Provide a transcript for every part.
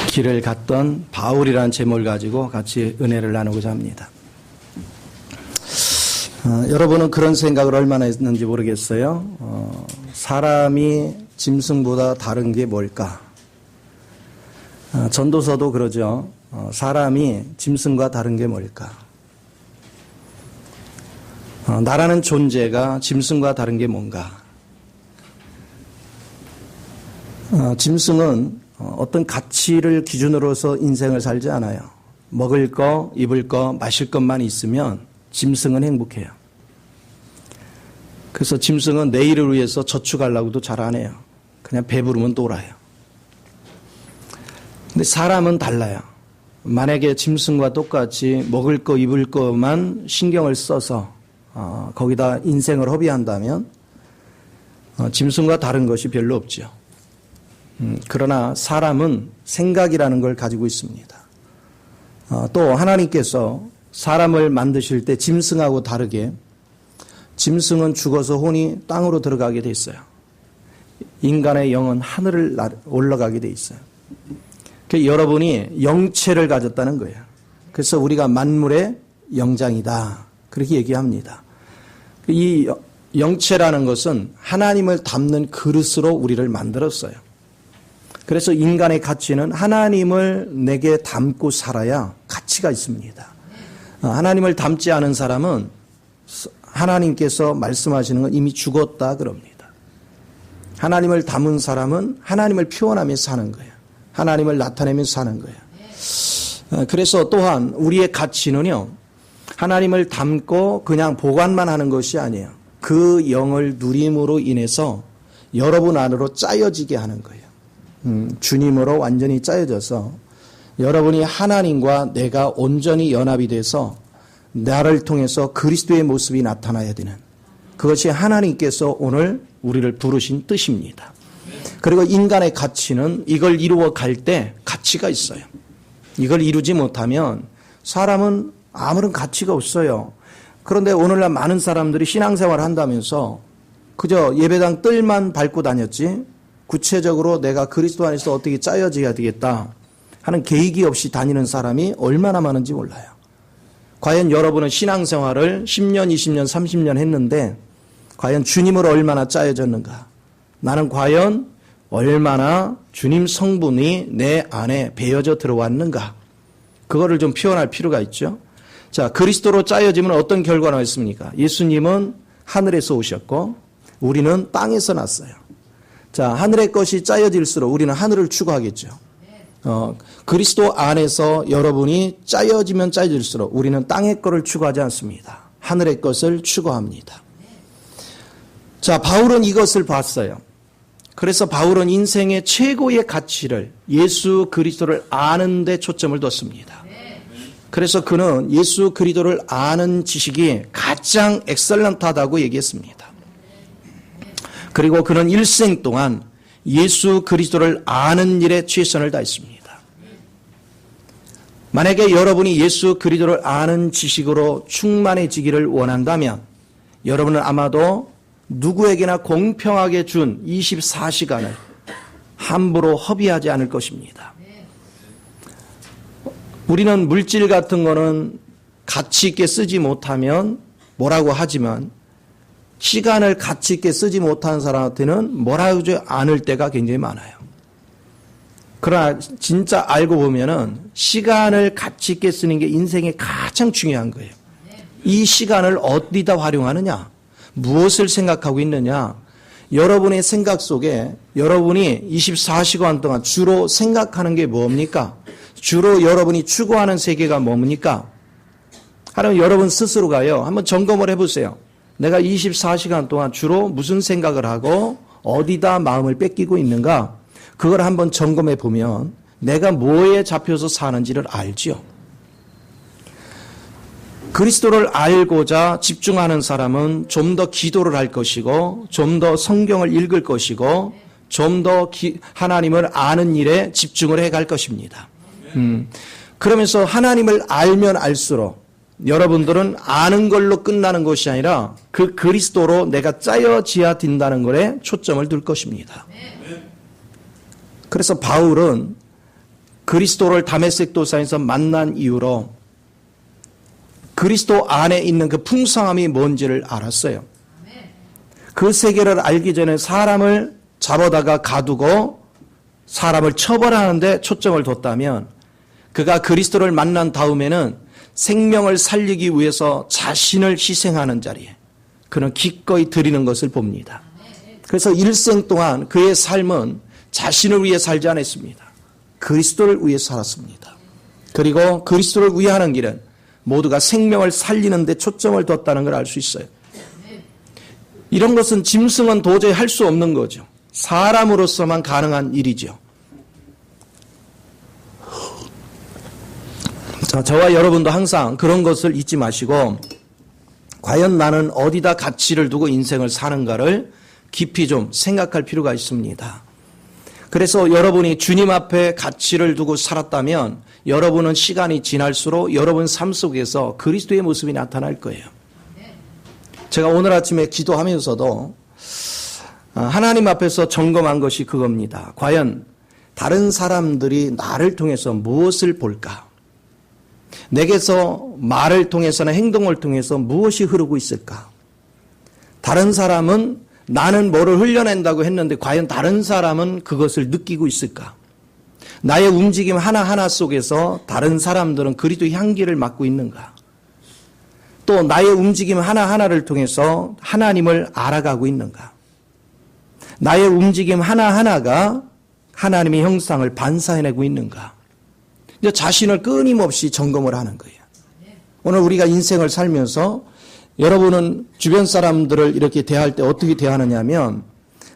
길을 갔던 바울이라는 제목을 가지고 같이 은혜를 나누고자 합니다. 여러분은 그런 생각을 얼마나 했는지 모르겠어요. 사람이 짐승보다 다른 게 뭘까? 전도서도 그러죠. 사람이 짐승과 다른 게 뭘까? 나라는 존재가 짐승과 다른 게 뭔가? 짐승은 어떤 가치를 기준으로서 인생을 살지 않아요. 먹을 거, 입을 거, 마실 것만 있으면 짐승은 행복해요. 그래서 짐승은 내일을 위해서 저축하려고도 잘 안 해요. 그냥 배부르면 놀아요. 근데 사람은 달라요. 만약에 짐승과 똑같이 먹을 거, 입을 거만 신경을 써서 거기다 인생을 허비한다면 짐승과 다른 것이 별로 없죠. 그러나 사람은 생각이라는 걸 가지고 있습니다. 또 하나님께서 사람을 만드실 때 짐승하고 다르게 짐승은 죽어서 혼이 땅으로 들어가게 돼 있어요. 인간의 영은 하늘을 올라가게 돼 있어요. 여러분이 영체를 가졌다는 거예요. 그래서 우리가 만물의 영장이다. 그렇게 얘기합니다. 이 영체라는 것은 하나님을 담는 그릇으로 우리를 만들었어요. 그래서 인간의 가치는 하나님을 내게 담고 살아야 가치가 있습니다. 하나님을 담지 않은 사람은 하나님께서 말씀하시는 건 이미 죽었다 그럽니다. 하나님을 담은 사람은 하나님을 표현하면서 사는 거예요. 하나님을 나타내면서 사는 거예요. 그래서 또한 우리의 가치는요, 하나님을 담고 그냥 보관만 하는 것이 아니에요. 그 영을 누림으로 인해서 여러분 안으로 짜여지게 하는 거예요. 주님으로 완전히 짜여져서 여러분이 하나님과 내가 온전히 연합이 돼서 나를 통해서 그리스도의 모습이 나타나야 되는, 그것이 하나님께서 오늘 우리를 부르신 뜻입니다. 그리고 인간의 가치는 이걸 이루어 갈 때 가치가 있어요. 이걸 이루지 못하면 사람은 아무런 가치가 없어요. 그런데 오늘날 많은 사람들이 신앙생활을 한다면서 그저 예배당 뜰만 밟고 다녔지 구체적으로 내가 그리스도 안에서 어떻게 짜여져야 되겠다 하는 계획이 없이 다니는 사람이 얼마나 많은지 몰라요. 과연 여러분은 신앙생활을 10년, 20년, 30년 했는데 과연 주님으로 얼마나 짜여졌는가? 나는 과연 얼마나 주님 성분이 내 안에 배어져 들어왔는가? 그거를 좀 표현할 필요가 있죠. 자, 그리스도로 짜여지면 어떤 결과가 나왔습니까? 예수님은 하늘에서 오셨고 우리는 땅에서 났어요. 자, 하늘의 것이 짜여질수록 우리는 하늘을 추구하겠죠. 그리스도 안에서 여러분이 짜여지면 짜여질수록 우리는 땅의 것을 추구하지 않습니다. 하늘의 것을 추구합니다. 자, 바울은 이것을 봤어요. 그래서 바울은 인생의 최고의 가치를 예수 그리스도를 아는 데 초점을 뒀습니다. 그래서 그는 예수 그리스도를 아는 지식이 가장 엑셀런트하다고 얘기했습니다. 그리고 그는 일생 동안 예수 그리스도를 아는 일에 최선을 다했습니다. 만약에 여러분이 예수 그리스도를 아는 지식으로 충만해지기를 원한다면 여러분은 아마도 누구에게나 공평하게 준 24시간을 함부로 허비하지 않을 것입니다. 우리는 물질 같은 거는 가치 있게 쓰지 못하면 뭐라고 하지만 시간을 가치 있게 쓰지 못하는 사람한테는 뭐라고 하지 않을 때가 굉장히 많아요. 그러나 진짜 알고 보면은 시간을 가치 있게 쓰는 게 인생에 가장 중요한 거예요. 이 시간을 어디다 활용하느냐, 무엇을 생각하고 있느냐, 여러분의 생각 속에 여러분이 24시간 동안 주로 생각하는 게 뭡니까? 주로 여러분이 추구하는 세계가 뭡니까? 하나님 여러분 스스로가요, 한번 점검을 해보세요. 내가 24시간 동안 주로 무슨 생각을 하고 어디다 마음을 뺏기고 있는가? 그걸 한번 점검해 보면 내가 뭐에 잡혀서 사는지를 알죠. 그리스도를 알고자 집중하는 사람은 좀 더 기도를 할 것이고 좀 더 성경을 읽을 것이고 좀 더 하나님을 아는 일에 집중을 해갈 것입니다. 그러면서 하나님을 알면 알수록 여러분들은 아는 걸로 끝나는 것이 아니라 그 그리스도로 내가 짜여져야 된다는 것에 초점을 둘 것입니다. 그래서 바울은 그리스도를 다메섹 도상에서 만난 이후로 그리스도 안에 있는 그 풍성함이 뭔지를 알았어요. 그 세계를 알기 전에 사람을 잡아다가 가두고 사람을 처벌하는데 초점을 뒀다면 그가 그리스도를 만난 다음에는 생명을 살리기 위해서 자신을 희생하는 자리에 그는 기꺼이 드리는 것을 봅니다. 그래서 일생 동안 그의 삶은 자신을 위해 살지 않았습니다. 그리스도를 위해 살았습니다. 그리고 그리스도를 위해 하는 길은 모두가 생명을 살리는 데 초점을 뒀다는 걸 알 수 있어요. 이런 것은 짐승은 도저히 할 수 없는 거죠. 사람으로서만 가능한 일이죠. 자, 저와 여러분도 항상 그런 것을 잊지 마시고 과연 나는 어디다 가치를 두고 인생을 사는가를 깊이 좀 생각할 필요가 있습니다. 그래서 여러분이 주님 앞에 가치를 두고 살았다면 여러분은 시간이 지날수록 여러분 삶 속에서 그리스도의 모습이 나타날 거예요. 제가 오늘 아침에 기도하면서도 하나님 앞에서 점검한 것이 그겁니다. 과연 다른 사람들이 나를 통해서 무엇을 볼까? 내게서 말을 통해서나 행동을 통해서 무엇이 흐르고 있을까? 다른 사람은 나는 뭐를 흘려낸다고 했는데 과연 다른 사람은 그것을 느끼고 있을까? 나의 움직임 하나하나 속에서 다른 사람들은 그리스도의 향기를 맡고 있는가? 또 나의 움직임 하나하나를 통해서 하나님을 알아가고 있는가? 나의 움직임 하나하나가 하나님의 형상을 반사해내고 있는가? 이제 자신을 끊임없이 점검을 하는 거예요. 오늘 우리가 인생을 살면서 여러분은 주변 사람들을 이렇게 대할 때 어떻게 대하느냐 하면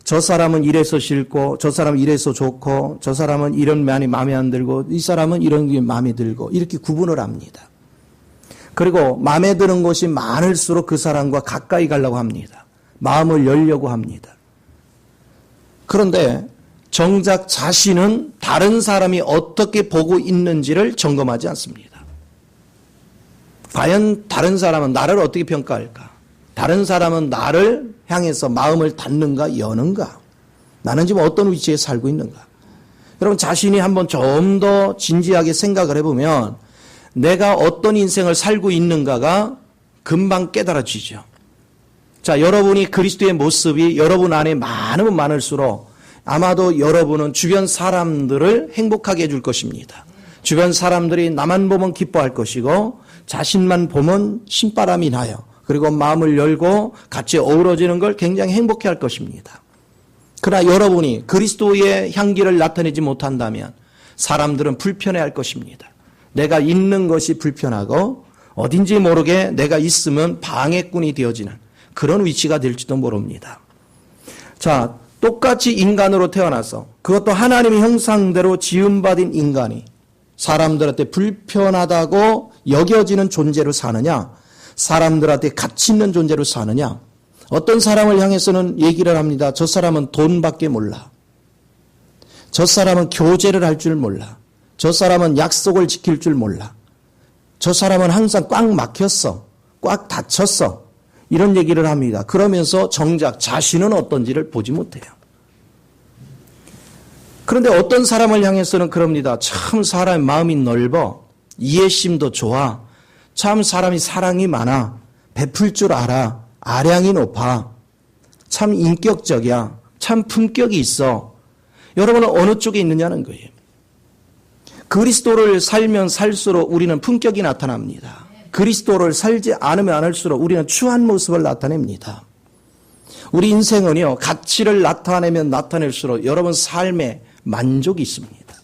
저 사람은 이래서 싫고 저 사람은 이래서 좋고 저 사람은 이런 면이 마음에 안 들고 이 사람은 이런 게 마음에 들고 이렇게 구분을 합니다. 그리고 마음에 드는 것이 많을수록 그 사람과 가까이 가려고 합니다. 마음을 열려고 합니다. 그런데 정작 자신은 다른 사람이 어떻게 보고 있는지를 점검하지 않습니다. 과연 다른 사람은 나를 어떻게 평가할까? 다른 사람은 나를 향해서 마음을 닫는가 여는가? 나는 지금 어떤 위치에 살고 있는가? 여러분 자신이 한번 좀 더 진지하게 생각을 해보면 내가 어떤 인생을 살고 있는가가 금방 깨달아지죠. 자, 여러분이 그리스도의 모습이 여러분 안에 많으면 많을수록 아마도 여러분은 주변 사람들을 행복하게 해줄 것입니다. 주변 사람들이 나만 보면 기뻐할 것이고 자신만 보면 신바람이 나요. 그리고 마음을 열고 같이 어우러지는 걸 굉장히 행복해 할 것입니다. 그러나 여러분이 그리스도의 향기를 나타내지 못한다면 사람들은 불편해할 것입니다. 내가 있는 것이 불편하고 어딘지 모르게 내가 있으면 방해꾼이 되어지는 그런 위치가 될지도 모릅니다. 자, 똑같이 인간으로 태어나서 그것도 하나님의 형상대로 지음받은 인간이 사람들한테 불편하다고 여겨지는 존재로 사느냐, 사람들한테 가치 있는 존재로 사느냐. 어떤 사람을 향해서는 얘기를 합니다. 저 사람은 돈밖에 몰라. 저 사람은 교제를 할 줄 몰라. 저 사람은 약속을 지킬 줄 몰라. 저 사람은 항상 꽉 막혔어. 꽉 닫혔어. 이런 얘기를 합니다. 그러면서 정작 자신은 어떤지를 보지 못해요. 그런데 어떤 사람을 향해서는 그럽니다. 참 사람의 마음이 넓어. 이해심도 좋아. 참 사람이 사랑이 많아. 베풀 줄 알아. 아량이 높아. 참 인격적이야. 참 품격이 있어. 여러분은 어느 쪽에 있느냐는 거예요. 그리스도를 살면 살수록 우리는 품격이 나타납니다. 그리스도를 살지 않으면 않을수록 우리는 추한 모습을 나타냅니다. 우리 인생은요, 가치를 나타내면 나타낼수록 여러분 삶에 만족이 있습니다.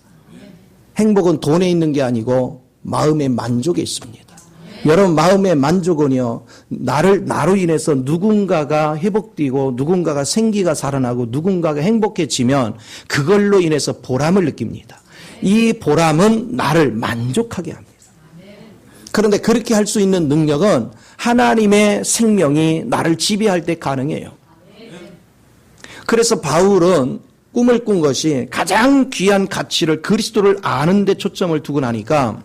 행복은 돈에 있는 게 아니고 마음의 만족에 있습니다. 여러분 마음의 만족은요, 나로 인해서 누군가가 회복되고 누군가가 생기가 살아나고 누군가가 행복해지면 그걸로 인해서 보람을 느낍니다. 이 보람은 나를 만족하게 합니다. 그런데 그렇게 할 수 있는 능력은 하나님의 생명이 나를 지배할 때 가능해요. 그래서 바울은 꿈을 꾼 것이 가장 귀한 가치를 그리스도를 아는 데 초점을 두고 나니까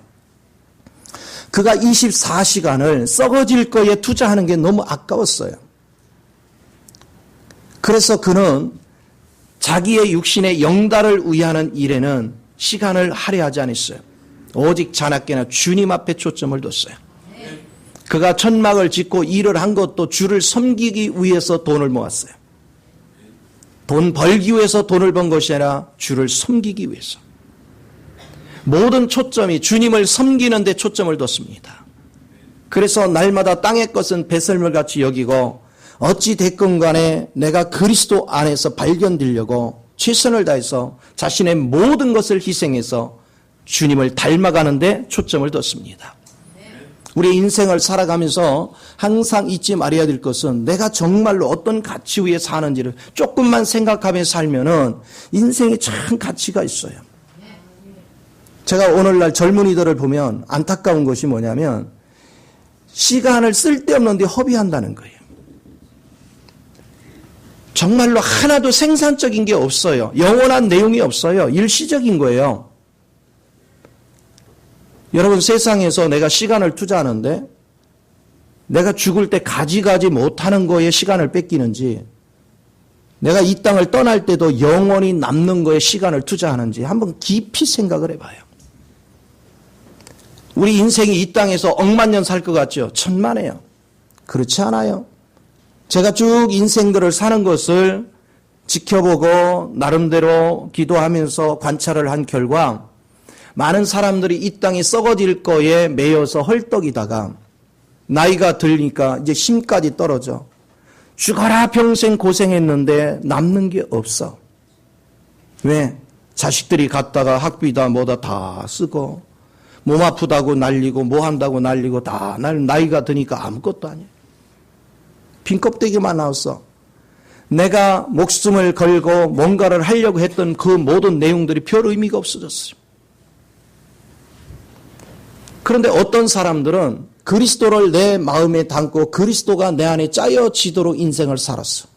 그가 24시간을 썩어질 거에 투자하는 게 너무 아까웠어요. 그래서 그는 자기의 육신의 영달을 위하는 일에는 시간을 할애하지 않았어요. 오직 자나깨나 주님 앞에 초점을 뒀어요. 그가 천막을 짓고 일을 한 것도 주를 섬기기 위해서 돈을 모았어요. 돈 벌기 위해서 돈을 번 것이 아니라 주를 섬기기 위해서. 모든 초점이 주님을 섬기는 데 초점을 뒀습니다. 그래서 날마다 땅의 것은 배설물같이 여기고 어찌 됐건 간에 내가 그리스도 안에서 발견되려고 최선을 다해서 자신의 모든 것을 희생해서 주님을 닮아가는 데 초점을 뒀습니다. 우리 인생을 살아가면서 항상 잊지 말아야 될 것은 내가 정말로 어떤 가치 위에 사는지를 조금만 생각하며 살면은 인생에 참 가치가 있어요. 제가 오늘날 젊은이들을 보면 안타까운 것이 뭐냐면 시간을 쓸데없는 데 허비한다는 거예요. 정말로 하나도 생산적인 게 없어요. 영원한 내용이 없어요. 일시적인 거예요. 여러분, 세상에서 내가 시간을 투자하는데 내가 죽을 때 가지가지 못하는 거에 시간을 뺏기는지, 내가 이 땅을 떠날 때도 영원히 남는 거에 시간을 투자하는지 한번 깊이 생각을 해봐요. 우리 인생이 이 땅에서 억만 년 살 것 같죠? 천만에요. 그렇지 않아요. 제가 쭉 인생들을 사는 것을 지켜보고 나름대로 기도하면서 관찰을 한 결과 많은 사람들이 이 땅이 썩어질 거에 매여서 헐떡이다가 나이가 들니까 이제 힘까지 떨어져. 죽어라 평생 고생했는데 남는 게 없어. 왜? 자식들이 갔다가 학비다 뭐다 다 쓰고 몸 아프다고 날리고 뭐 한다고 날리고 다 나이가 드니까 아무것도 아니야. 빈 껍데기만 나왔어. 내가 목숨을 걸고 뭔가를 하려고 했던 그 모든 내용들이 별 의미가 없어졌어요. 그런데 어떤 사람들은 그리스도를 내 마음에 담고 그리스도가 내 안에 짜여지도록 인생을 살았어.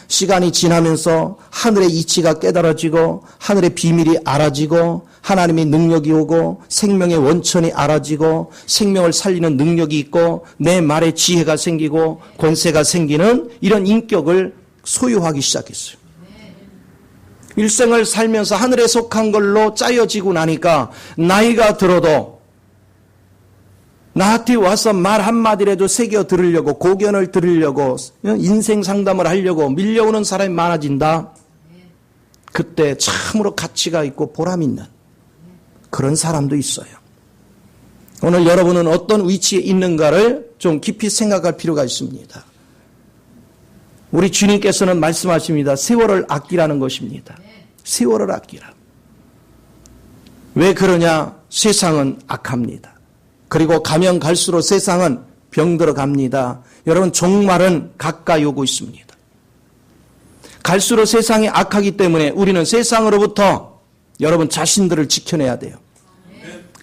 시간이 지나면서 하늘의 이치가 깨달아지고 하늘의 비밀이 알아지고 하나님의 능력이 오고 생명의 원천이 알아지고 생명을 살리는 능력이 있고 내 말에 지혜가 생기고 권세가 생기는 이런 인격을 소유하기 시작했어요. 일생을 살면서 하늘에 속한 걸로 짜여지고 나니까 나이가 들어도 나한테 와서 말 한마디라도 새겨 들으려고 고견을 들으려고 인생 상담을 하려고 밀려오는 사람이 많아진다. 그때 참으로 가치가 있고 보람 있는 그런 사람도 있어요. 오늘 여러분은 어떤 위치에 있는가를 좀 깊이 생각할 필요가 있습니다. 우리 주님께서는 말씀하십니다. 세월을 아끼라는 것입니다. 세월을 아끼라. 왜 그러냐? 세상은 악합니다. 그리고 가면 갈수록 세상은 병들어 갑니다. 여러분, 종말은 가까이 오고 있습니다. 갈수록 세상이 악하기 때문에 우리는 세상으로부터 여러분 자신들을 지켜내야 돼요.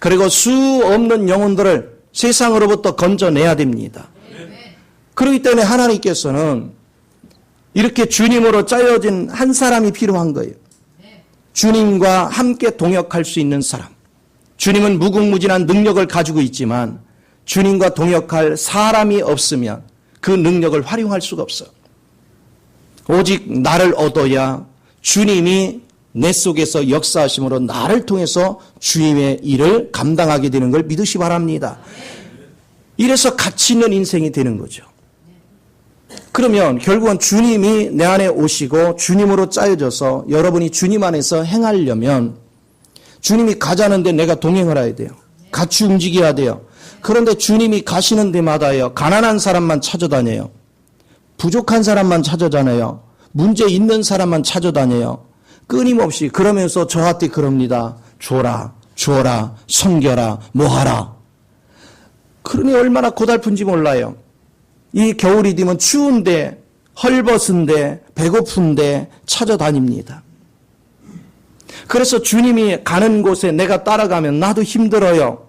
그리고 수 없는 영혼들을 세상으로부터 건져내야 됩니다. 그렇기 때문에 하나님께서는 이렇게 주님으로 짜여진 한 사람이 필요한 거예요. 주님과 함께 동역할 수 있는 사람. 주님은 무궁무진한 능력을 가지고 있지만 주님과 동역할 사람이 없으면 그 능력을 활용할 수가 없어요. 오직 나를 얻어야 주님이 내 속에서 역사하심으로 나를 통해서 주님의 일을 감당하게 되는 걸 믿으시 바랍니다. 이래서 가치 있는 인생이 되는 거죠. 그러면 결국은 주님이 내 안에 오시고 주님으로 짜여져서 여러분이 주님 안에서 행하려면 주님이 가자는데 내가 동행을 해야 돼요. 같이 움직여야 돼요. 그런데 주님이 가시는 데마다요, 가난한 사람만 찾아다녀요. 부족한 사람만 찾아다녀요. 문제 있는 사람만 찾아다녀요. 끊임없이. 그러면서 저한테 그럽니다. 줘라, 주어라, 섬겨라, 뭐하라. 그러니 얼마나 고달픈지 몰라요. 이 겨울이 되면 추운데, 헐벗은데, 배고픈데 찾아다닙니다. 그래서 주님이 가는 곳에 내가 따라가면 나도 힘들어요.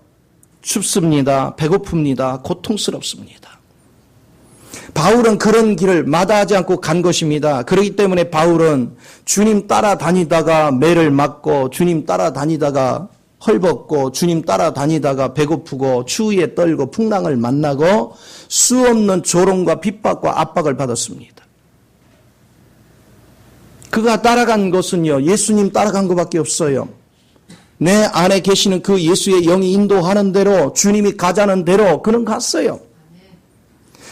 춥습니다. 배고픕니다. 고통스럽습니다. 바울은 그런 길을 마다하지 않고 간 것입니다. 그렇기 때문에 바울은 주님 따라다니다가 매를 맞고 주님 따라다니다가 헐벗고 주님 따라다니다가 배고프고 추위에 떨고 풍랑을 만나고 수 없는 조롱과 핍박과 압박을 받았습니다. 그가 따라간 것은요, 예수님 따라간 것밖에 없어요. 내 안에 계시는 그 예수의 영이 인도하는 대로, 주님이 가자는 대로 그는 갔어요.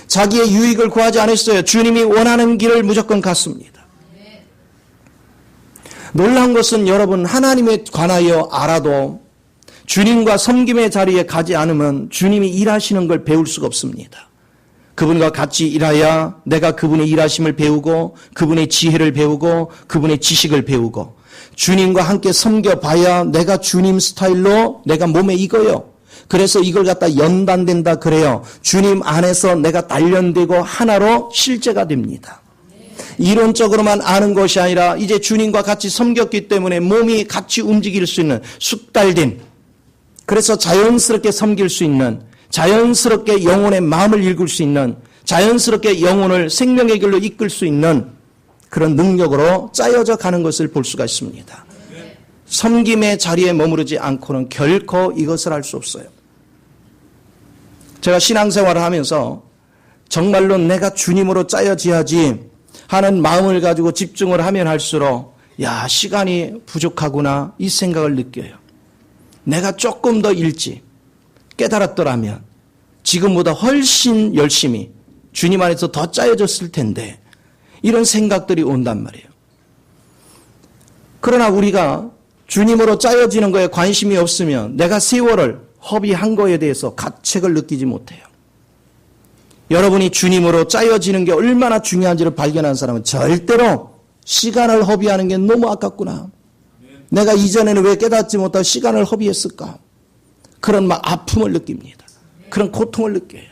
자기의 유익을 구하지 않았어요. 주님이 원하는 길을 무조건 갔습니다. 놀라운 것은 여러분, 하나님에 관하여 알아도 주님과 섬김의 자리에 가지 않으면 주님이 일하시는 걸 배울 수가 없습니다. 그분과 같이 일하야 내가 그분의 일하심을 배우고 그분의 지혜를 배우고 그분의 지식을 배우고 주님과 함께 섬겨봐야 내가 주님 스타일로 내가 몸에 익어요. 그래서 이걸 갖다 연단된다 그래요. 주님 안에서 내가 단련되고 하나로 실제가 됩니다. 이론적으로만 아는 것이 아니라 이제 주님과 같이 섬겼기 때문에 몸이 같이 움직일 수 있는 숙달된, 그래서 자연스럽게 섬길 수 있는, 자연스럽게 영혼의 마음을 읽을 수 있는, 자연스럽게 영혼을 생명의 길로 이끌 수 있는 그런 능력으로 짜여져 가는 것을 볼 수가 있습니다. 섬김의 자리에 머무르지 않고는 결코 이것을 할 수 없어요. 제가 신앙생활을 하면서 정말로 내가 주님으로 짜여져야지 하는 마음을 가지고 집중을 하면 할수록 야, 시간이 부족하구나 이 생각을 느껴요. 내가 조금 더 일찍 깨달았더라면 지금보다 훨씬 열심히 주님 안에서 더 짜여졌을 텐데, 이런 생각들이 온단 말이에요. 그러나 우리가 주님으로 짜여지는 거에 관심이 없으면 내가 세월을 허비한 거에 대해서 가책을 느끼지 못해요. 여러분이 주님으로 짜여지는 게 얼마나 중요한지를 발견한 사람은 절대로 시간을 허비하는 게 너무 아깝구나. 내가 이전에는 왜 깨닫지 못하고 시간을 허비했을까? 그런 막 아픔을 느낍니다. 그런 고통을 느껴요.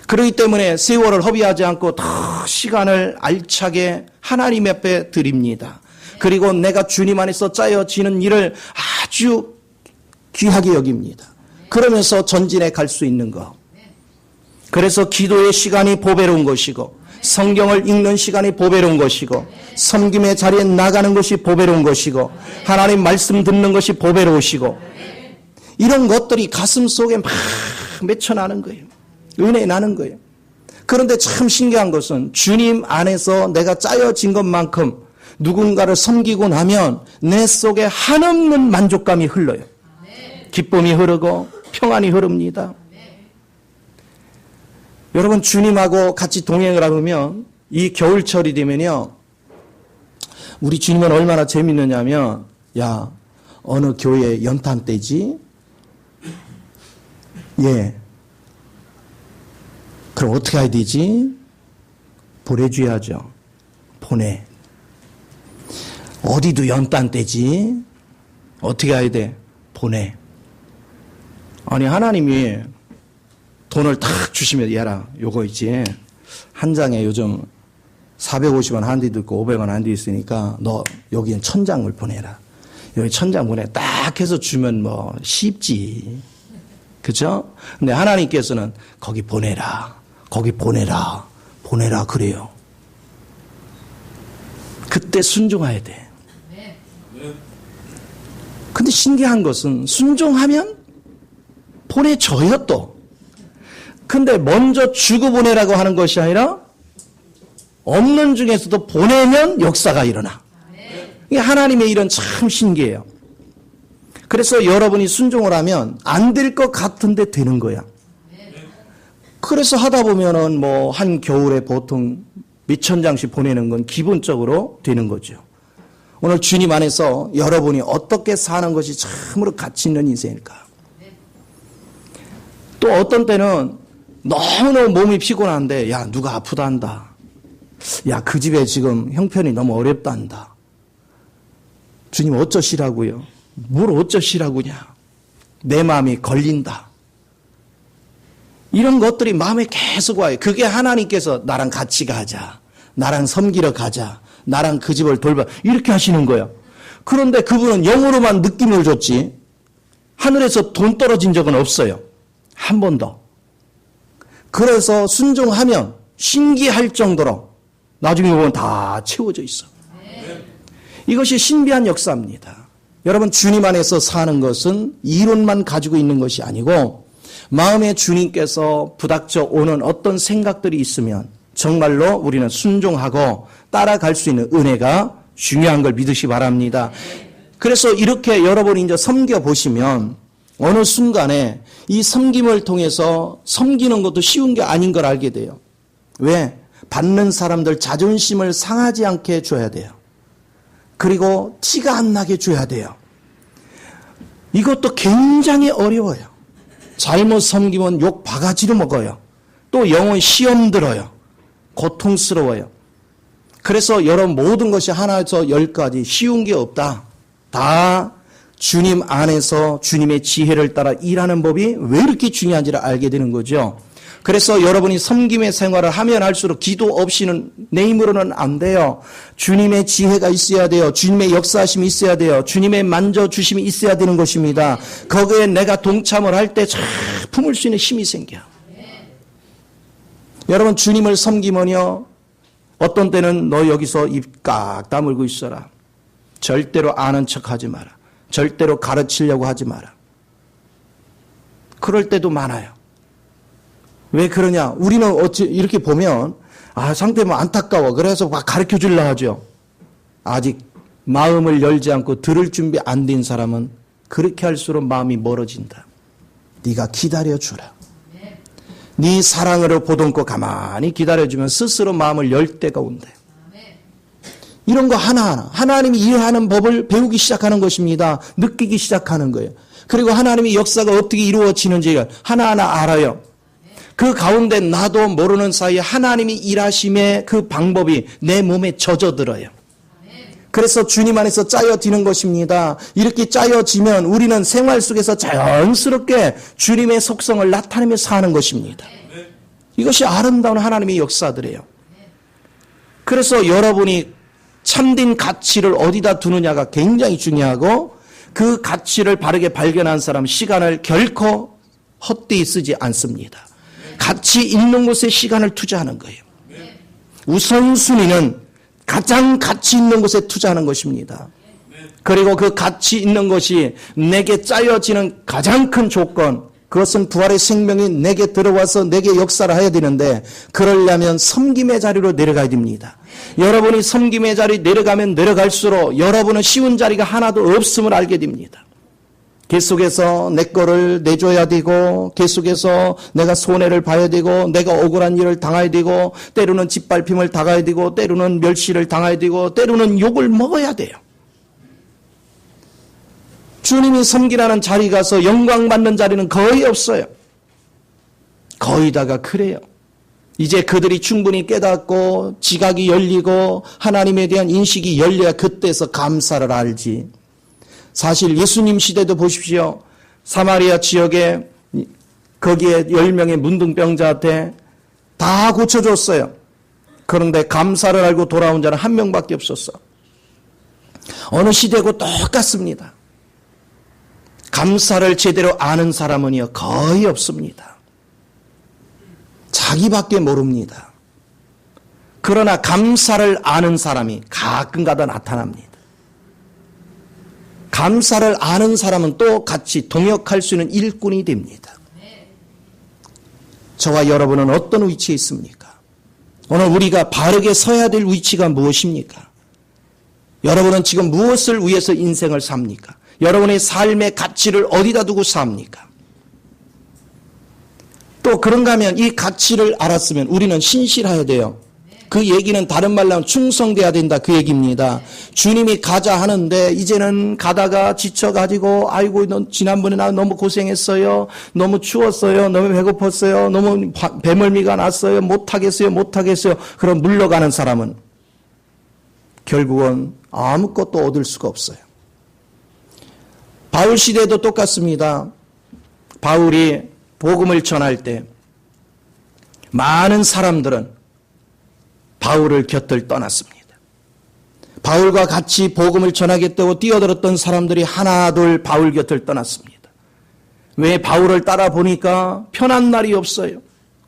그렇기 때문에 세월을 허비하지 않고 더 시간을 알차게 하나님 앞에 드립니다. 그리고 내가 주님 안에서 짜여지는 일을 아주 귀하게 여깁니다. 그러면서 전진해 갈 수 있는 것. 그래서 기도의 시간이 보배로운 것이고, 성경을 읽는 시간이 보배로운 것이고, 섬김의 자리에 나가는 것이 보배로운 것이고, 하나님 말씀 듣는 것이 보배로우시고, 이런 것들이 가슴 속에 막 맺혀나는 거예요. 은혜 나는 거예요. 그런데 참 신기한 것은 주님 안에서 내가 짜여진 것만큼 누군가를 섬기고 나면 내 속에 한없는 만족감이 흘러요. 기쁨이 흐르고 평안이 흐릅니다. 여러분, 주님하고 같이 동행을 하면 이 겨울철이 되면요, 우리 주님은 얼마나 재밌느냐면, 야, 어느 교회 연탄 때지? 예. 그럼 어떻게 해야 되지? 보내줘야죠. 보내. 어디도 연탄 때지? 어떻게 해야 돼? 보내. 아니, 하나님이 돈을 탁 주시면, 얘라, 요거 있지. 한 장에 요즘 450원 한 대도 있고 500원 한 대 있으니까 너 여기엔 1000장을 보내라. 여기 1000장 보내. 딱 해서 주면 뭐 쉽지. 그죠? 근데 하나님께서는 거기 보내라. 거기 보내라. 보내라 그래요. 그때 순종해야 돼. 근데 신기한 것은 순종하면 보내줘요 또. 근데 먼저 주고 보내라고 하는 것이 아니라 없는 중에서도 보내면 역사가 일어나. 이게 하나님의 일은 참 신기해요. 그래서 여러분이 순종을 하면 안 될 것 같은데 되는 거야. 그래서 하다 보면은 뭐 한 겨울에 보통 몇천 장씩 보내는 건 기본적으로 되는 거죠. 오늘 주님 안에서 여러분이 어떻게 사는 것이 참으로 가치 있는 인생일까? 또 어떤 때는 너무너무 몸이 피곤한데, 야, 누가 아프다 한다. 야, 그 집에 지금 형편이 너무 어렵다 한다. 주님 어쩌시라고요? 뭘 어쩌시라고냐? 내 마음이 걸린다. 이런 것들이 마음에 계속 와요. 그게 하나님께서 나랑 같이 가자. 나랑 섬기러 가자. 나랑 그 집을 돌봐. 이렇게 하시는 거예요. 그런데 그분은 영으로만 느낌을 줬지 하늘에서 돈 떨어진 적은 없어요. 한 번도. 그래서 순종하면 신기할 정도로 나중에 보면 다 채워져 있어. 이것이 신비한 역사입니다. 여러분, 주님 안에서 사는 것은 이론만 가지고 있는 것이 아니고 마음에 주님께서 부닥쳐 오는 어떤 생각들이 있으면 정말로 우리는 순종하고 따라갈 수 있는 은혜가 중요한 걸 믿으시 바랍니다. 그래서 이렇게 여러분이 이제 섬겨보시면 어느 순간에 이 섬김을 통해서 섬기는 것도 쉬운 게 아닌 걸 알게 돼요. 왜? 받는 사람들 자존심을 상하지 않게 해줘야 돼요. 그리고 티가 안 나게 줘야 돼요. 이것도 굉장히 어려워요. 잘못 섬기면 욕 바가지로 먹어요. 또 영혼 시험 들어요. 고통스러워요. 그래서 여러분 모든 것이 하나에서 열까지 쉬운 게 없다. 다 주님 안에서 주님의 지혜를 따라 일하는 법이 왜 이렇게 중요한지를 알게 되는 거죠. 그래서 여러분이 섬김의 생활을 하면 할수록 기도 없이는 내 힘으로는 안 돼요. 주님의 지혜가 있어야 돼요. 주님의 역사하심이 있어야 돼요. 주님의 만져주심이 있어야 되는 것입니다. 거기에 내가 동참을 할 때 잘 품을 수 있는 힘이 생겨요. 여러분 주님을 섬기면요. 어떤 때는 너 여기서 입 깍 다물고 있어라. 절대로 아는 척하지 마라. 절대로 가르치려고 하지 마라. 그럴 때도 많아요. 왜 그러냐? 우리는 어찌 이렇게 보면 상대면 안타까워. 그래서 막 가르쳐 주려 하죠. 아직 마음을 열지 않고 들을 준비 안 된 사람은 그렇게 할수록 마음이 멀어진다. 네가 기다려주라. 네 사랑으로 보듬고 가만히 기다려주면 스스로 마음을 열 때가 온대. 이런 거 하나하나 하나님이 일하는 법을 배우기 시작하는 것입니다. 느끼기 시작하는 거예요. 그리고 하나님의 역사가 어떻게 이루어지는지 하나하나 알아요. 그 가운데 나도 모르는 사이에 하나님이 일하심의 그 방법이 내 몸에 젖어들어요. 그래서 주님 안에서 짜여지는 것입니다. 이렇게 짜여지면 우리는 생활 속에서 자연스럽게 주님의 속성을 나타내며 사는 것입니다. 이것이 아름다운 하나님의 역사들이에요. 그래서 여러분이 참된 가치를 어디다 두느냐가 굉장히 중요하고 그 가치를 바르게 발견한 사람은 시간을 결코 헛되이 쓰지 않습니다. 가치 있는 곳에 시간을 투자하는 거예요. 우선순위는 가장 가치 있는 곳에 투자하는 것입니다. 그리고 그 가치 있는 것이 내게 짜여지는 가장 큰 조건, 그것은 부활의 생명이 내게 들어와서 내게 역사를 해야 되는데 그러려면 섬김의 자리로 내려가야 됩니다. 여러분이 섬김의 자리 내려가면 내려갈수록 여러분은 쉬운 자리가 하나도 없음을 알게 됩니다. 계속해서 내 거를 내줘야 되고 계속해서 내가 손해를 봐야 되고 내가 억울한 일을 당해야 되고 때로는 짓밟힘을 당해야 되고 때로는 멸시를 당해야 되고 때로는 욕을 먹어야 돼요. 주님이 섬기라는 자리 가서 영광 받는 자리는 거의 없어요. 거의 다가 그래요. 이제 그들이 충분히 깨닫고 지각이 열리고 하나님에 대한 인식이 열려야 그때서 감사를 알지. 사실 예수님 시대도 보십시오. 사마리아 지역에 거기에 10명의 문둥병자한테 다 고쳐줬어요. 그런데 감사를 알고 돌아온 자는 한 명밖에 없었어. 어느 시대고 똑같습니다. 감사를 제대로 아는 사람은요 거의 없습니다. 자기밖에 모릅니다. 그러나 감사를 아는 사람이 가끔가다 나타납니다. 감사를 아는 사람은 또 같이 동역할 수 있는 일꾼이 됩니다. 저와 여러분은 어떤 위치에 있습니까? 오늘 우리가 바르게 서야 될 위치가 무엇입니까? 여러분은 지금 무엇을 위해서 인생을 삽니까? 여러분의 삶의 가치를 어디다 두고 삽니까? 또 그런가 하면 이 가치를 알았으면 우리는 신실해야 돼요. 그 얘기는 다른 말로 하면 충성돼야 된다 그 얘기입니다. 주님이 가자 하는데 이제는 가다가 지쳐가지고 아이고 지난번에 나 너무 고생했어요. 너무 추웠어요. 너무 배고팠어요. 너무 배멀미가 났어요. 못하겠어요. 그럼 물러가는 사람은 결국은 아무것도 얻을 수가 없어요. 바울 시대도 똑같습니다. 바울이 복음을 전할 때 많은 사람들은 바울을 곁을 떠났습니다. 바울과 같이 복음을 전하겠다고 뛰어들었던 사람들이 하나둘 바울 곁을 떠났습니다. 왜? 바울을 따라 보니까 편한 날이 없어요.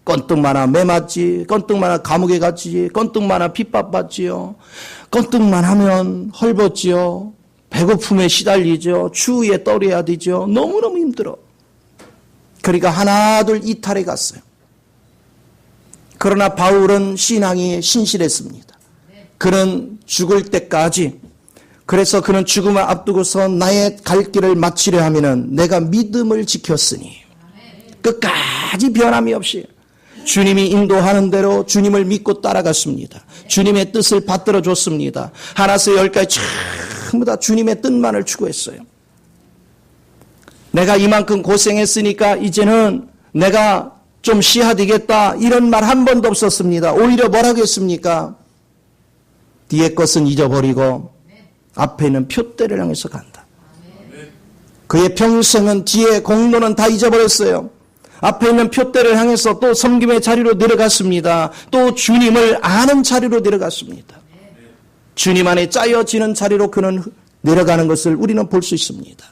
건뜩마나 매맞지, 건뜩마나 감옥에 갔지, 건뜩마나 핍박받지요. 건뜩만 하면 헐벗지요. 배고픔에 시달리죠. 추위에 떨어야 되죠. 너무너무 힘들어. 그러니까 하나둘 이탈해 갔어요. 그러나 바울은 신앙이 신실했습니다. 그는 죽을 때까지, 그래서 그는 죽음을 앞두고서 나의 갈 길을 마치려 하면은 내가 믿음을 지켰으니 끝까지 변함이 없이 주님이 인도하는 대로 주님을 믿고 따라갔습니다. 주님의 뜻을 받들어 줬습니다. 하나에서 열까지 전부 다 주님의 뜻만을 추구했어요. 내가 이만큼 고생했으니까 이제는 내가 좀 쉬어야 되겠다, 이런 말 한 번도 없었습니다. 오히려 뭐라고 했습니까? 뒤에 것은 잊어버리고 앞에 있는 표대를 향해서 간다. 그의 평생은 뒤에 공로는 다 잊어버렸어요. 앞에 있는 표대를 향해서 또 섬김의 자리로 내려갔습니다. 또 주님을 아는 자리로 내려갔습니다. 주님 안에 짜여지는 자리로 그는 내려가는 것을 우리는 볼 수 있습니다.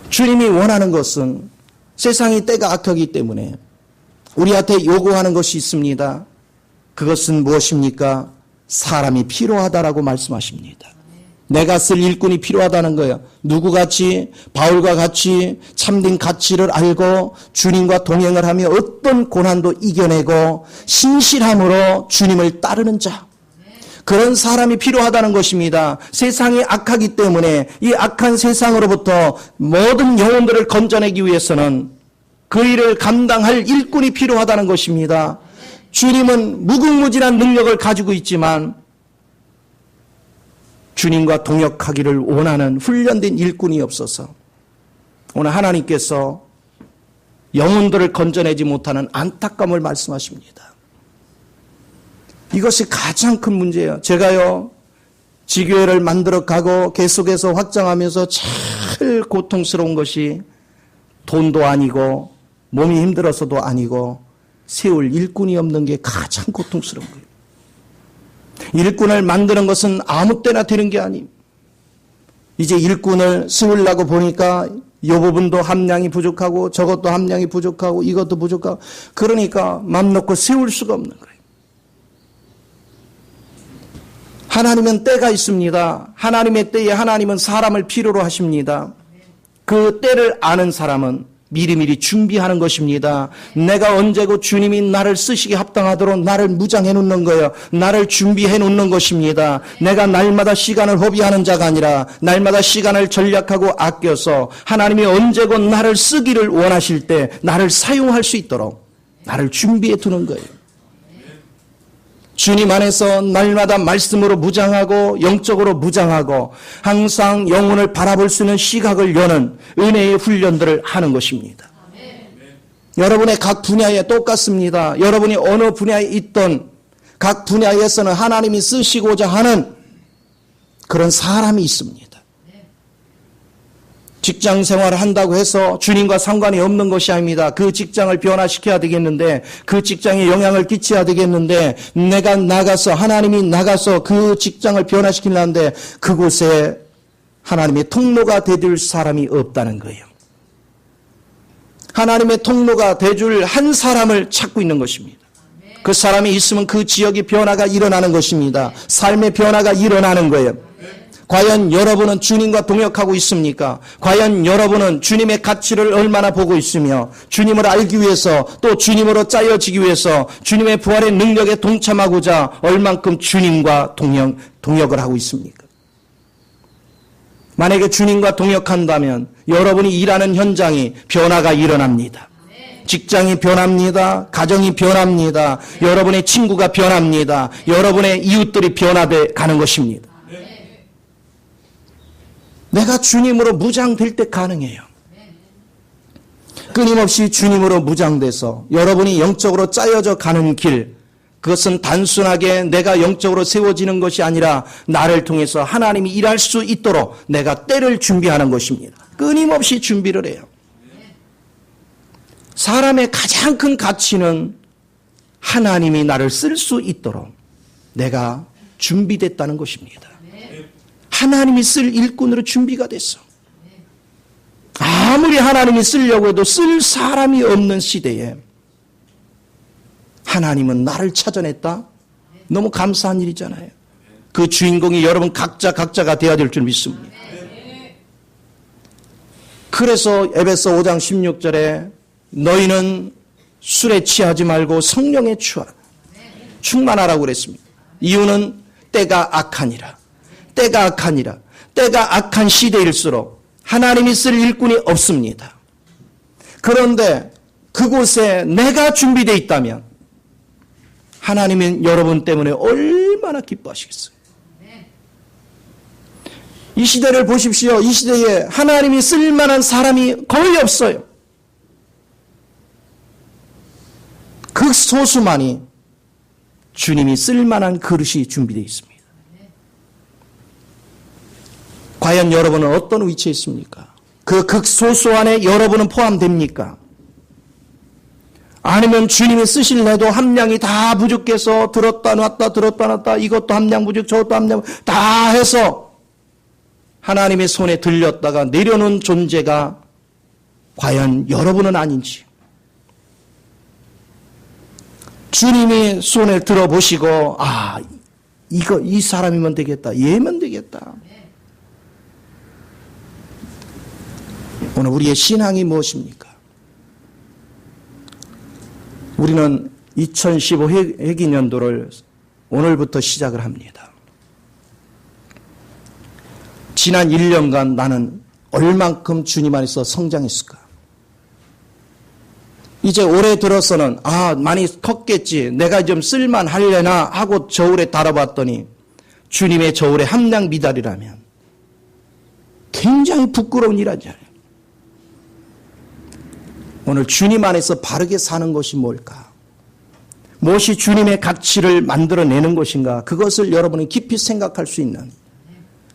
주님이 원하는 것은, 세상이 때가 악하기 때문에 우리한테 요구하는 것이 있습니다. 그것은 무엇입니까? 사람이 필요하다라고 말씀하십니다. 내가 쓸 일꾼이 필요하다는 거예요. 누구같이? 바울과 같이 참된 가치를 알고 주님과 동행을 하며 어떤 고난도 이겨내고 신실함으로 주님을 따르는 자, 그런 사람이 필요하다는 것입니다. 세상이 악하기 때문에 이 악한 세상으로부터 모든 영혼들을 건져내기 위해서는 그 일을 감당할 일꾼이 필요하다는 것입니다. 주님은 무궁무진한 능력을 가지고 있지만 주님과 동역하기를 원하는 훈련된 일꾼이 없어서 오늘 하나님께서 영혼들을 건져내지 못하는 안타까움을 말씀하십니다. 이것이 가장 큰 문제예요. 제가요, 지교회를 만들어 가고 계속해서 확장하면서 제일 고통스러운 것이 돈도 아니고 몸이 힘들어서도 아니고 세울 일꾼이 없는 게 가장 고통스러운 거예요. 일꾼을 만드는 것은 아무 때나 되는 게 아닙니다. 이제 일꾼을 세우려고 보니까 이 부분도 함량이 부족하고 저것도 함량이 부족하고 이것도 부족하고, 그러니까 맘 놓고 세울 수가 없는 거예요. 하나님은 때가 있습니다. 하나님의 때에 하나님은 사람을 필요로 하십니다. 그 때를 아는 사람은 미리미리 준비하는 것입니다. 내가 언제고 주님이 나를 쓰시기 합당하도록 나를 무장해 놓는 거예요. 나를 준비해 놓는 것입니다. 내가 날마다 시간을 허비하는 자가 아니라 날마다 시간을 전략하고 아껴서 하나님이 언제고 나를 쓰기를 원하실 때 나를 사용할 수 있도록 나를 준비해 두는 거예요. 주님 안에서 날마다 말씀으로 무장하고 영적으로 무장하고 항상 영혼을 바라볼 수 있는 시각을 여는 은혜의 훈련들을 하는 것입니다. 여러분의 각 분야에 똑같습니다. 여러분이 어느 분야에 있던 각 분야에서는 하나님이 쓰시고자 하는 그런 사람이 있습니다. 직장 생활을 한다고 해서 주님과 상관이 없는 것이 아닙니다. 그 직장을 변화시켜야 되겠는데, 그 직장에 영향을 끼쳐야 되겠는데, 내가 나가서, 하나님이 나가서 그 직장을 변화시키려는데 그곳에 하나님의 통로가 되줄 사람이 없다는 거예요. 하나님의 통로가 되줄 한 사람을 찾고 있는 것입니다. 그 사람이 있으면 그 지역의 변화가 일어나는 것입니다. 삶의 변화가 일어나는 거예요. 과연 여러분은 주님과 동역하고 있습니까? 과연 여러분은 주님의 가치를 얼마나 보고 있으며 주님을 알기 위해서 또 주님으로 짜여지기 위해서 주님의 부활의 능력에 동참하고자 얼만큼 주님과 동역을 하고 있습니까? 만약에 주님과 동역한다면 여러분이 일하는 현장이 변화가 일어납니다. 직장이 변합니다. 가정이 변합니다. 여러분의 친구가 변합니다. 여러분의 이웃들이 변화돼 가는 것입니다. 내가 주님으로 무장될 때 가능해요. 끊임없이 주님으로 무장돼서 여러분이 영적으로 짜여져 가는 길, 그것은 단순하게 내가 영적으로 세워지는 것이 아니라 나를 통해서 하나님이 일할 수 있도록 내가 때를 준비하는 것입니다. 끊임없이 준비를 해요. 사람의 가장 큰 가치는 하나님이 나를 쓸 수 있도록 내가 준비됐다는 것입니다. 하나님이 쓸 일꾼으로 준비가 됐어. 아무리 하나님이 쓰려고 해도 쓸 사람이 없는 시대에 하나님은 나를 찾아냈다? 너무 감사한 일이잖아요. 그 주인공이 여러분 각자가 되어야 될 줄 믿습니다. 그래서 에베소 5장 16절에 너희는 술에 취하지 말고 성령에 충만하라고 그랬습니다. 이유는 때가 악하니라. 때가 악하니라. 때가 악한 시대일수록 하나님이 쓸 일꾼이 없습니다. 그런데 그곳에 내가 준비되어 있다면 하나님은 여러분 때문에 얼마나 기뻐하시겠어요. 이 시대를 보십시오. 이 시대에 하나님이 쓸만한 사람이 거의 없어요. 극소수만이 주님이 쓸만한 그릇이 준비되어 있습니다. 과연 여러분은 어떤 위치에 있습니까? 그 극소수 안에 여러분은 포함됩니까? 아니면 주님이 쓰실래도 함량이 다 부족해서 들었다 놨다 이것도 함량 부족 저것도 함량 다 해서 하나님의 손에 들렸다가 내려놓은 존재가 과연 여러분은 아닌지 주님이 손에 들어보시고 이 사람이면 되겠다. 얘면 되겠다. 오늘 우리의 신앙이 무엇입니까? 우리는 2015 회기년도를 오늘부터 시작을 합니다. 지난 1년간 나는 얼만큼 주님 안에서 성장했을까? 이제 올해 들어서는 많이 컸겠지. 내가 좀 쓸만하려나 하고 저울에 달아봤더니 주님의 저울에 함량 미달이라면 굉장히 부끄러운 일 아니잖아요. 오늘 주님 안에서 바르게 사는 것이 뭘까? 무엇이 주님의 가치를 만들어내는 것인가? 그것을 여러분이 깊이 생각할 수 있는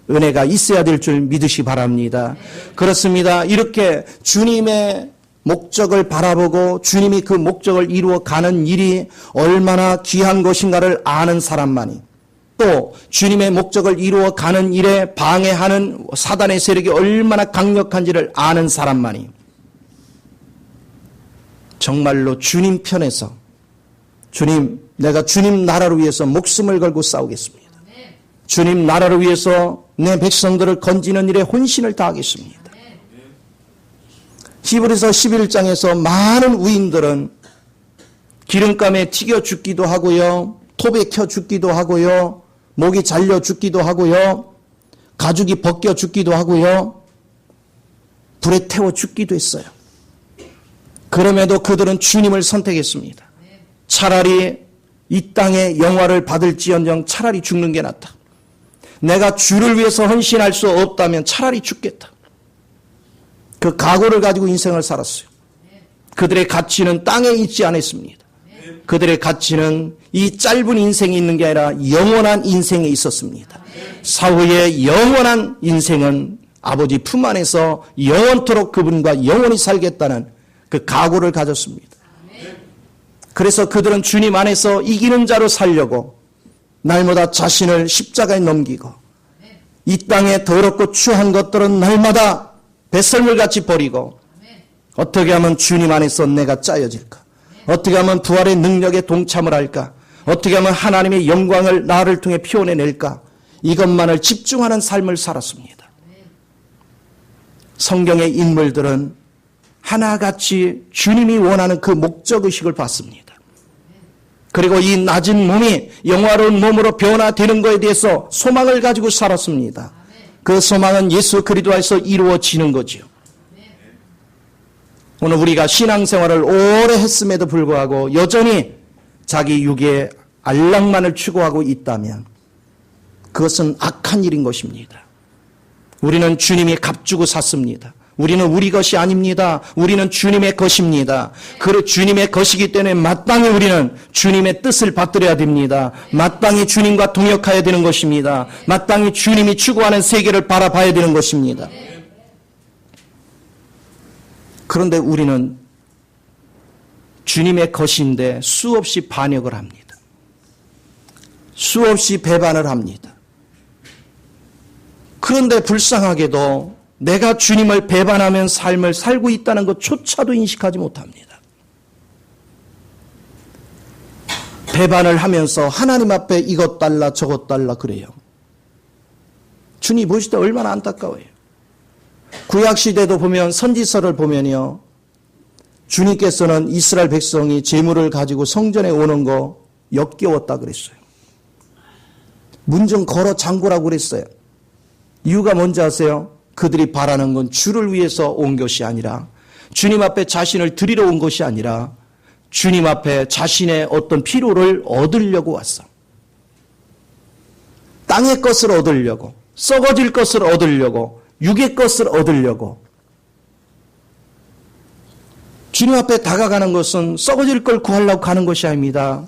은혜가 있어야 될 줄 믿으시 바랍니다. 그렇습니다. 이렇게 주님의 목적을 바라보고 주님이 그 목적을 이루어가는 일이 얼마나 귀한 것인가를 아는 사람만이 또 주님의 목적을 이루어가는 일에 방해하는 사단의 세력이 얼마나 강력한지를 아는 사람만이 정말로 주님 편에서 내가 주님 나라를 위해서 목숨을 걸고 싸우겠습니다. 주님 나라를 위해서 내 백성들을 건지는 일에 혼신을 다하겠습니다. 히브리서 11장에서 많은 우인들은 기름감에 튀겨 죽기도 하고요. 톱에 켜 죽기도 하고요. 목이 잘려 죽기도 하고요. 가죽이 벗겨 죽기도 하고요. 불에 태워 죽기도 했어요. 그럼에도 그들은 주님을 선택했습니다. 차라리 이 땅의 영화를 받을지언정 차라리 죽는 게 낫다. 내가 주를 위해서 헌신할 수 없다면 차라리 죽겠다. 그 각오를 가지고 인생을 살았어요. 그들의 가치는 땅에 있지 않았습니다. 그들의 가치는 이 짧은 인생에 있는 게 아니라 영원한 인생에 있었습니다. 사후의 영원한 인생은 아버지 품 안에서 영원토록 그분과 영원히 살겠다는 그 각오를 가졌습니다. 그래서 그들은 주님 안에서 이기는 자로 살려고 날마다 자신을 십자가에 넘기고 이 땅에 더럽고 추한 것들은 날마다 배설물같이 버리고 어떻게 하면 주님 안에서 내가 짜여질까? 어떻게 하면 부활의 능력에 동참을 할까? 어떻게 하면 하나님의 영광을 나를 통해 표현해낼까? 이것만을 집중하는 삶을 살았습니다. 성경의 인물들은 하나같이 주님이 원하는 그 목적의식을 봤습니다. 그리고 이 낮은 몸이 영화로운 몸으로 변화되는 것에 대해서 소망을 가지고 살았습니다. 그 소망은 예수 그리스도에서 이루어지는 거지요. 오늘 우리가 신앙생활을 오래 했음에도 불구하고 여전히 자기 육의 안락만을 추구하고 있다면 그것은 악한 일인 것입니다. 우리는 주님이 값주고 샀습니다. 우리는 우리 것이 아닙니다. 우리는 주님의 것입니다. 그 주님의 것이기 때문에 마땅히 우리는 주님의 뜻을 받들어야 됩니다. 마땅히 주님과 동역해야 되는 것입니다. 마땅히 주님이 추구하는 세계를 바라봐야 되는 것입니다. 그런데 우리는 주님의 것인데 수없이 반역을 합니다. 수없이 배반을 합니다. 그런데 불쌍하게도 내가 주님을 배반하면 삶을 살고 있다는 것조차도 인식하지 못합니다. 배반을 하면서 하나님 앞에 이것 달라 저것 달라 그래요. 주님 보실 때 얼마나 안타까워요. 구약시대도 보면 선지서를 보면요. 주님께서는 이스라엘 백성이 제물을 가지고 성전에 오는 거 역겨웠다 그랬어요. 문 좀 걸어 잠그라고 그랬어요. 이유가 뭔지 아세요? 그들이 바라는 건 주를 위해서 온 것이 아니라, 주님 앞에 자신을 드리러 온 것이 아니라 주님 앞에 자신의 어떤 필요를 얻으려고 왔어. 땅의 것을 얻으려고, 썩어질 것을 얻으려고, 육의 것을 얻으려고. 주님 앞에 다가가는 것은 썩어질 걸 구하려고 가는 것이 아닙니다.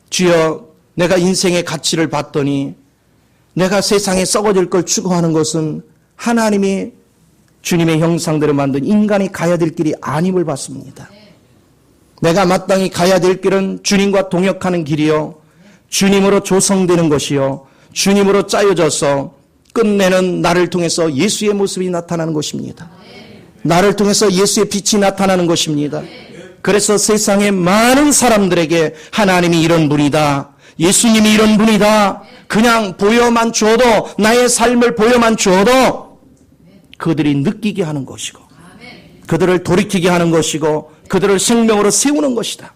주여, 내가 인생의 가치를 봤더니 내가 세상에 썩어질 걸 추구하는 것은 하나님이 주님의 형상대로 만든 인간이 가야 될 길이 아님을 봤습니다. 내가 마땅히 가야 될 길은 주님과 동역하는 길이요, 주님으로 조성되는 것이요, 주님으로 짜여져서 끝내는 나를 통해서 예수의 모습이 나타나는 것입니다. 나를 통해서 예수의 빛이 나타나는 것입니다. 그래서 세상의 많은 사람들에게 하나님이 이런 분이다, 예수님이 이런 분이다, 그냥 보여만 줘도, 나의 삶을 보여만 줘도 그들이 느끼게 하는 것이고, 그들을 돌이키게 하는 것이고, 그들을 생명으로 세우는 것이다.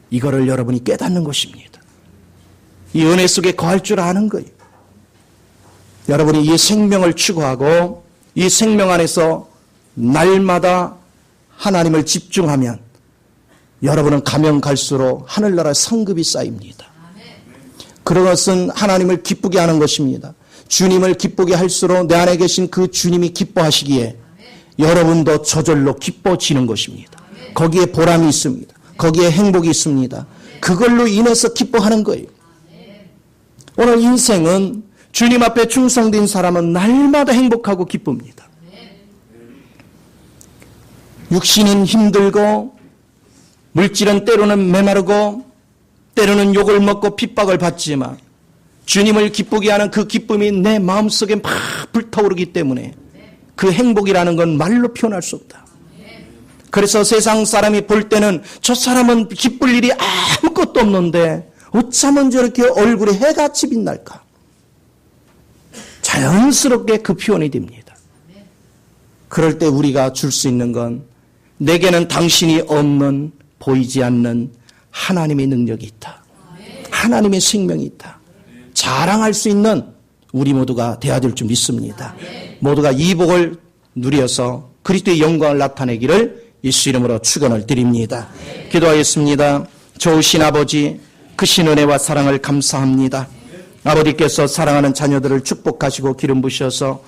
이거를 여러분이 깨닫는 것입니다. 이 은혜 속에 거할 줄 아는 거예요. 여러분이 이 생명을 추구하고 이 생명 안에서 날마다 하나님을 집중하면 여러분은 가면 갈수록 하늘나라 상급이 쌓입니다. 그것은 하나님을 기쁘게 하는 것입니다. 주님을 기쁘게 할수록 내 안에 계신 그 주님이 기뻐하시기에 여러분도 저절로 기뻐지는 것입니다. 거기에 보람이 있습니다. 거기에 행복이 있습니다. 그걸로 인해서 기뻐하는 거예요. 오늘 인생은 주님 앞에 충성된 사람은 날마다 행복하고 기쁩니다. 육신은 힘들고 물질은 때로는 메마르고 때로는 욕을 먹고 핍박을 받지만 주님을 기쁘게 하는 그 기쁨이 내 마음속에 막 불타오르기 때문에 그 행복이라는 건 말로 표현할 수 없다. 그래서 세상 사람이 볼 때는 저 사람은 기쁠 일이 아무것도 없는데 어쩌면 저렇게 얼굴에 해같이 빛날까? 자연스럽게 그 표현이 됩니다. 그럴 때 우리가 줄 수 있는 건 내게는 당신이 없는, 보이지 않는 하나님의 능력이 있다. 하나님의 생명이 있다. 자랑할 수 있는 우리 모두가 되어야 될 줄 믿습니다. 모두가 이 복을 누려서 그리스도의 영광을 나타내기를 예수 이름으로 축원을 드립니다. 기도하겠습니다. 좋으신 아버지, 크신 은혜와 사랑을 감사합니다. 아버지께서 사랑하는 자녀들을 축복하시고 기름 부셔서